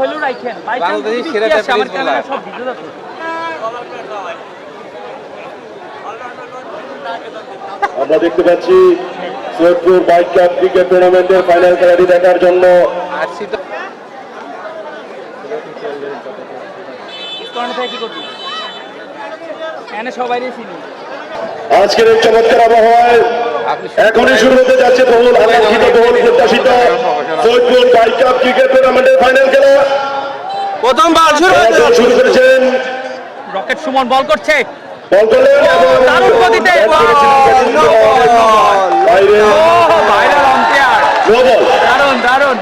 হলেও রাখেন বাংলাদেশের সেরা আমার ক্যামেরা সব ভিডিও আছে। আমরা দেখতে পাচ্ছি সৈয়দপুর বাইক কাপ ক্রিকেট টুর্নামেন্টের ফাইনাল খেলাটি দেখার জন্য আসছি তো কি করবি এখানে সবাই চিনি। আজকের এই চমৎকার আবহাওয়ায় এখনই শুরু হতে যাচ্ছে বহুল আকাঙ্ক্ষিত বহুল প্রত্যাশিত সৈয়দপুর বাইক কাপ ক্রিকেট টুর্নামেন্টের ফাইনাল খেলা। প্রথমবার শুরু করেছেন রকেট সুমন বল করছে, বল করলেন এবং দারুণ গতিতে ভাইরাল আম্পায়ার, নো বল। দারুণ দারুণ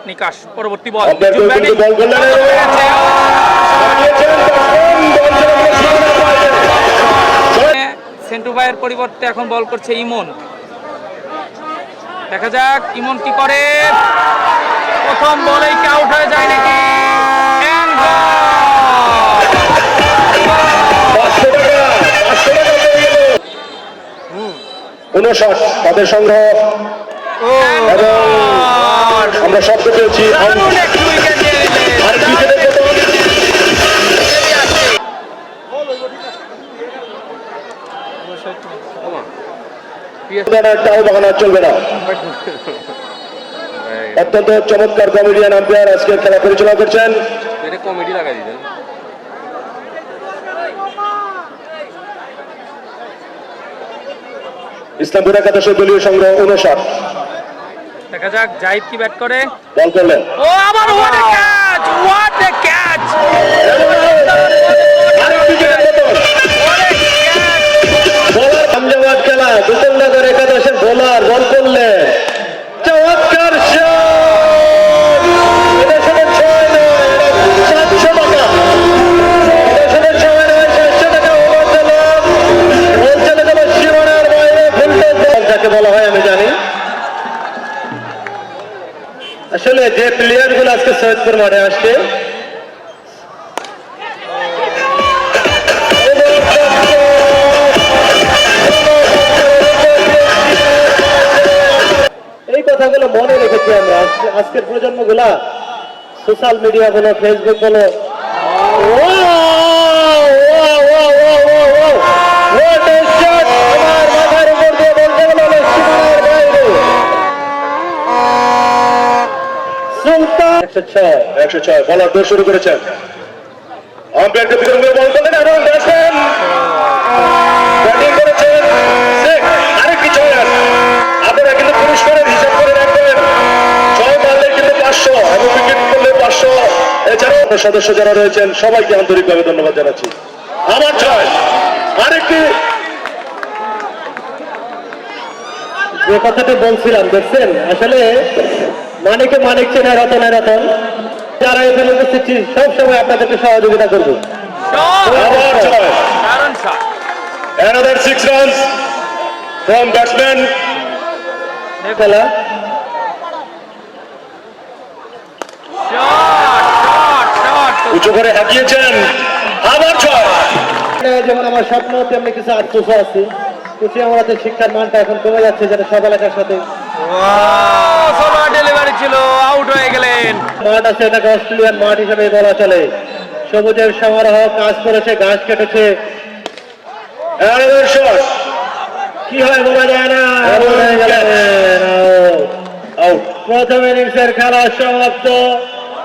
নিকাশ। পরবর্তী বল আম্পায়ার কিন্তু বল করলেন সেন্টু ভাইয়ের পরিবর্তে এখন বল করছে ইমন। দেখা যাক ইমন কি করে। প্রথম বলেই কি আউট হয়ে যায় নাকি? তাদের সংগ্রহ এবং আমরা শব্দ পেয়েছি চলবে না। অত্যন্ত চমৎকার কমেডিয়ান আম্পায়ার আজকের খেলা পরিচালনা করছেন। কমেডি লাগাই দিতেন। ইসলামপুর একাদশের দলীয় সংগ্রহ 59। দেখা যাক জাহিদ কি ব্যাট করে। বল করলেন ও আবার what a catch, what a catch, Amjabad খেলা গোকুলনগর একাদশের বোলার বল করলেন চমৎকার বলা হয় আমি জানি। আসলে যে প্লেয়ার গুলো আজকে সৈয়দপুর মাঠে আসছে এই কথাগুলো মনে রেখেছি আমরা। আজকের প্রজন্ম গুলা সোশ্যাল মিডিয়া বলো, ফেসবুক বলো, সুলতান 106 বলার দৌড় শুরু করেছেন। আম্পায়ারকে বিতরণ করে বল করলেন এবং ব্যাটসম্যান ব্যাটিং করেছেন। আরেকটি ছয় রান। আপনারা কিন্তু পুরস্কারের হিসাব করে রাখবেন। ছয় মারলে কিন্তু 500 এবং উইকেট করলে 500। এছাড়াও সদস্য যারা রয়েছেন সবাইকে আন্তরিকভাবে ধন্যবাদ জানাচ্ছি। আমার ছয়। আরেকটি যে কথাটা বলছিলাম দেখছেন, আসলে মানিকে মানিক চেনা রতন রতন। যারা এখানে উপস্থিত সবসময় আপনাদেরকে সহযোগিতা করবো। Another 6 runs from batsman. খেলা উঁচু করে হাঁকিয়েছেন। আবার ছয়। যেমন আমার স্বপ্ন তেমনি কিছু আত্মস আছে। কুচি আমাদের শিক্ষার মানটা এখন কমে যাচ্ছে, যেটা সব এলাকার সাথে ডেলিভারি ছিল, আউট হয়ে গেলেন। মাঠ আছে, এটাকে অস্ট্রেলিয়ান মাঠ হিসেবে বলা চলে। সবুজের সমারোহ কাজ করেছে, ঘাস কেটেছে। কি হয় বলা যায় না। প্রথম ইনিংসের খেলা সমাপ্ত।